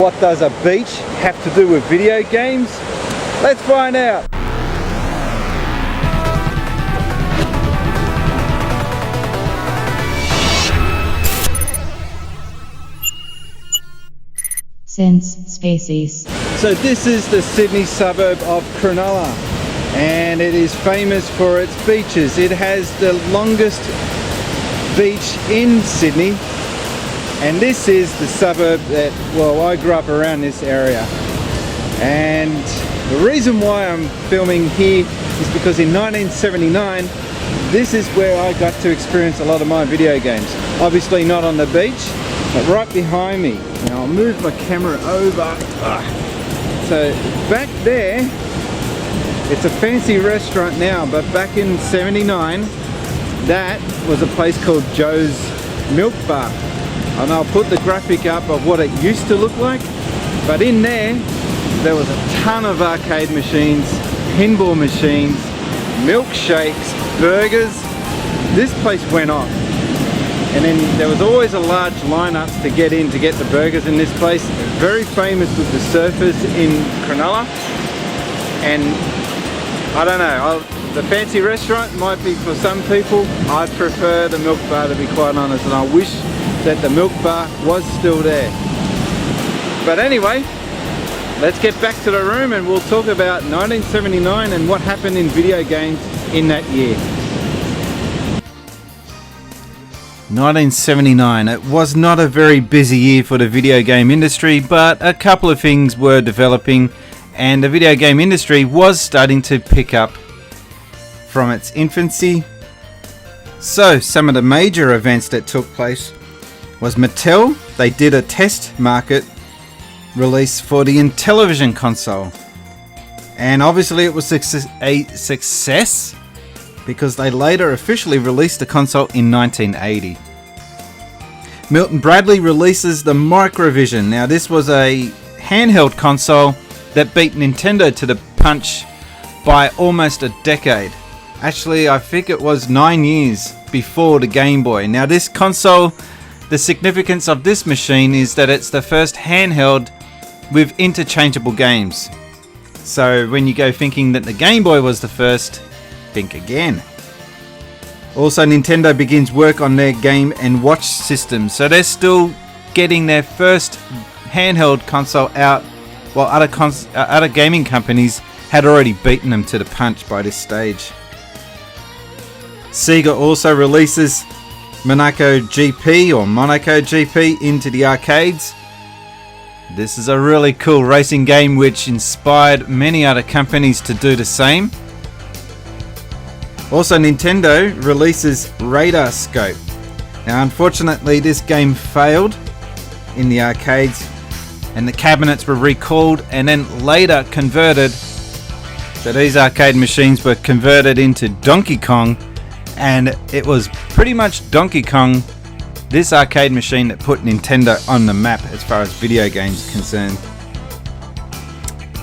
What does a beach have to do with video games? Let's find out! Since Spacies. So this is the Sydney suburb of Cronulla, and it is famous for its beaches. It has the longest beach in Sydney, and this is the suburb that, well, I grew up around this area. And the reason why I'm filming here is because in 1979, this is where I got to experience a lot of my video games. Obviously not on the beach, but right behind me. Now I'll move my camera over. So back there, it's a fancy restaurant now, but back in '79, that was a place called Joe's Milk Bar. And I'll put the graphic up of what it used to look like. But in there was a ton of arcade machines, pinball machines, milkshakes, burgers. This place went off. And then there was always a large lineups to get in to get the burgers in this place. Very famous with the surfers in Cronulla. And I don't know, the fancy restaurant might be for some people. I'd prefer the milk bar, to be quite honest, and I wish that the milk bar was still there. But anyway, let's get back to the room and we'll talk about 1979 and what happened in video games in that year. 1979, it was not a very busy year for the video game industry, but a couple of things were developing and the video game industry was starting to pick up from its infancy. So some of the major events that took place was Mattel. They did a test market release for the Intellivision console, and obviously it was a success because they later officially released the console in 1980. Milton Bradley releases the Microvision. Now this was a handheld console that beat Nintendo to the punch by almost a decade. Actually, I think it was 9 years before the Game Boy. Now this console, the significance of this machine is that it's the first handheld with interchangeable games. So when you go thinking that the Game Boy was the first, think again. Also, Nintendo begins work on their Game & Watch system, so they're still getting their first handheld console out, while other gaming companies had already beaten them to the punch by this stage. Sega also releases Monaco GP into the arcades. This is a really cool racing game which inspired many other companies to do the same. Also, Nintendo releases Radar Scope. Now unfortunately this game failed in the arcades and the cabinets were recalled and then later converted. So these arcade machines were converted into Donkey Kong, and it was pretty much Donkey Kong, this arcade machine, that put Nintendo on the map as far as video games are concerned.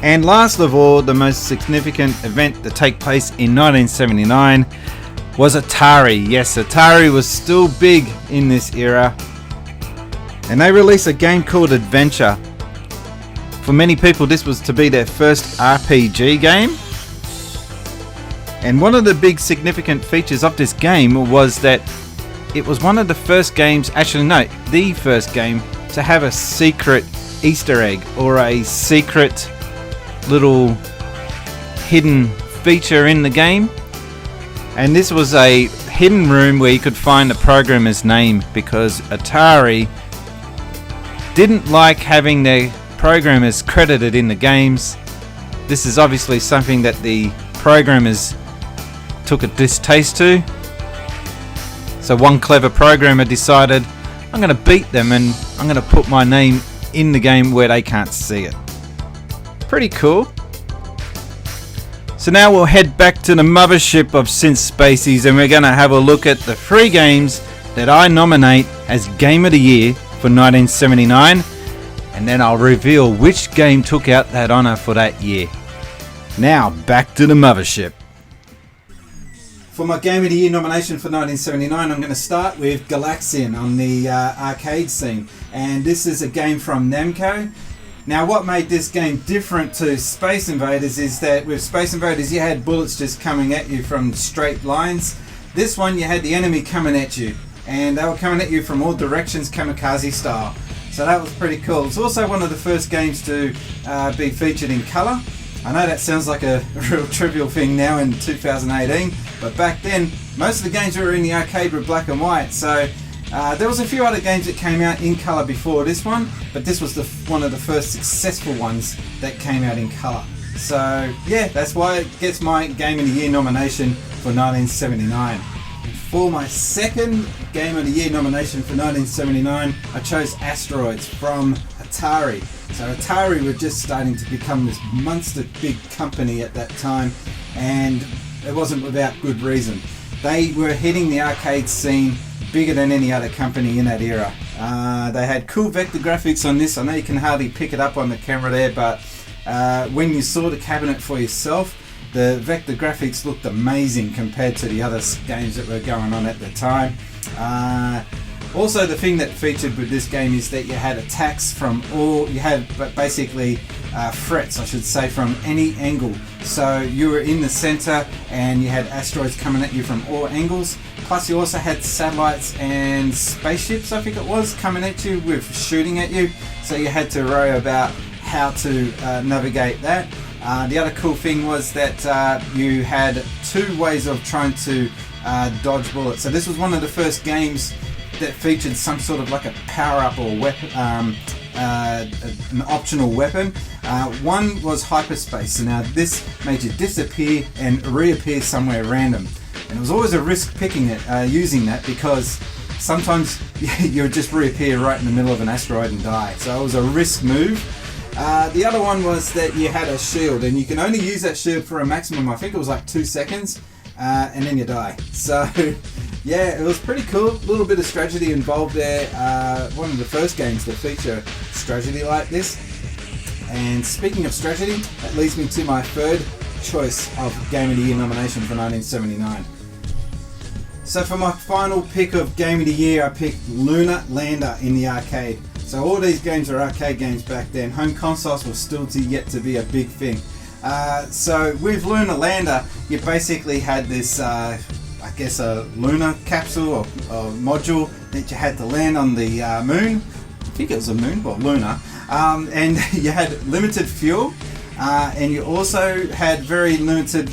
And last of all, the most significant event to take place in 1979 was Atari. Yes, Atari was still big in this era, and they released a game called Adventure. For many people this was to be their first RPG game. And one of the big significant features of this game was that it was one of the first games, actually no, the first game to have a secret Easter egg or a secret little hidden feature in the game. And this was a hidden room where you could find the programmer's name, because Atari didn't like having their programmers credited in the games. This is obviously something that the programmers took a distaste to. So one clever programmer decided, I'm going to beat them and I'm going to put my name in the game where they can't see it. Pretty cool. So now we'll head back to the mothership of Since Spacies and we're going to have a look at the 3 games that I nominate as Game of the Year for 1979, and then I'll reveal which game took out that honour for that year. Now back to the mothership. For my Game of the Year nomination for 1979, I'm going to start with Galaxian on the arcade scene. And this is a game from Namco. Now what made this game different to Space Invaders is that with Space Invaders you had bullets just coming at you from straight lines. This one you had the enemy coming at you, and they were coming at you from all directions, kamikaze style. So that was pretty cool. It's also one of the first games to be featured in colour. I know that sounds like a real trivial thing now in 2018, but back then most of the games that were in the arcade were black and white. So there was a few other games that came out in colour before this one, but this was one of the first successful ones that came out in colour. So yeah, that's why it gets my Game of the Year nomination for 1979. For my second Game of the Year nomination for 1979, I chose Asteroids from Atari. So Atari were just starting to become this monster big company at that time, and it wasn't without good reason. They were hitting the arcade scene bigger than any other company in that era. They had cool vector graphics on this. I know you can hardly pick it up on the camera there, but when you saw the cabinet for yourself, the vector graphics looked amazing compared to the other games that were going on at the time. Also, the thing that featured with this game is that you had attacks from basically threats, I should say, from any angle. So you were in the center and you had asteroids coming at you from all angles. Plus you also had satellites and spaceships, I think it was, coming at you with shooting at you. So you had to worry about how to navigate that. The other cool thing was that you had two ways of trying to dodge bullets. So this was one of the first games that featured some sort of like a power-up or weapon, an optional weapon. One was hyperspace. So now this made you disappear and reappear somewhere random. And it was always a risk picking it, using that, because sometimes you would just reappear right in the middle of an asteroid and die. So it was a risk move. The other one was that you had a shield, and you can only use that shield for a maximum, I think it was like 2 seconds, and then you die. So yeah, it was pretty cool. A little bit of strategy involved there. One of the first games to feature strategy like this. And speaking of strategy, that leads me to my third choice of Game of the Year nomination for 1979. So for my final pick of Game of the Year, I picked Lunar Lander in the arcade. So all these games are arcade games back then. Home consoles were still yet to be a big thing. So with Lunar Lander, you basically had this, I guess, a lunar capsule or module that you had to land on the moon. I think it was a moon, well, lunar. And you had limited fuel, and you also had very limited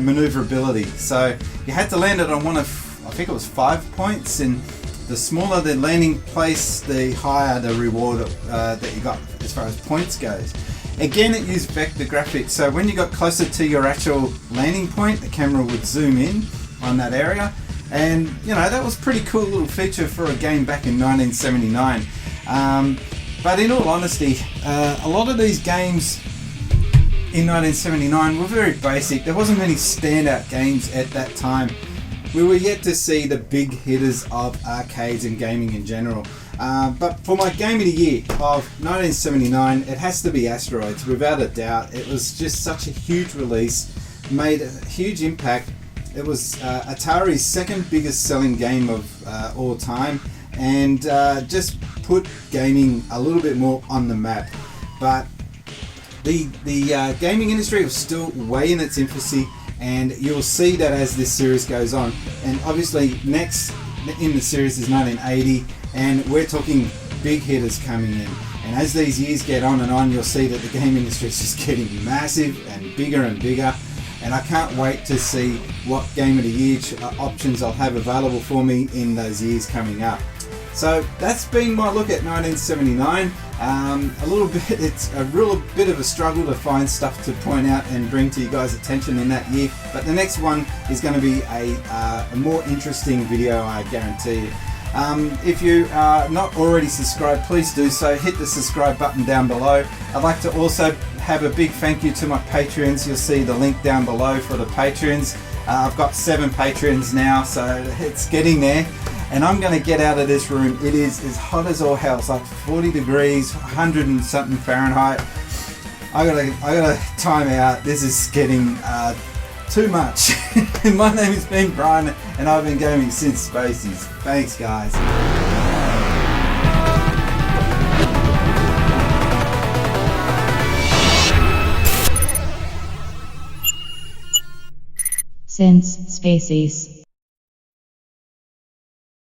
maneuverability. So you had to land it on one of, I think it was 5 points, and the smaller the landing place, the higher the reward that you got as far as points goes. Again, it used vector graphics, so when you got closer to your actual landing point, the camera would zoom in on that area, and you know, that was pretty cool little feature for a game back in 1979. But in all honesty, a lot of these games in 1979 were very basic. There wasn't many standout games at that time. We were yet to see the big hitters of arcades and gaming in general. But for my Game of the Year of 1979, it has to be Asteroids, without a doubt. It was just such a huge release, made a huge impact. It was Atari's second biggest selling game of all time, and just put gaming a little bit more on the map. But the gaming industry was still way in its infancy, and you'll see that as this series goes on. And obviously next in the series is 1980, and we're talking big hitters coming in. And as these years get on and on, you'll see that the game industry is just getting massive and bigger and bigger. And I can't wait to see what Game of the Year options I'll have available for me in those years coming up. So that's been my look at 1979. A little bit, it's a real bit of a struggle to find stuff to point out and bring to you guys' attention in that year. But the next one is going to be a more interesting video, I guarantee you. If you are not already subscribed, please do so. Hit the subscribe button down below. I'd like to also have a big thank you to my Patreons. You'll see the link down below for the Patreons. I've got 7 Patreons now, so it's getting there. And I'm going to get out of this room. It is as hot as all hell. It's like 40 degrees, 100 and something Fahrenheit. I gotta time out. This is getting too much. My name has been Brian, and I've been gaming since Spacies. Thanks, guys. Since Spacies.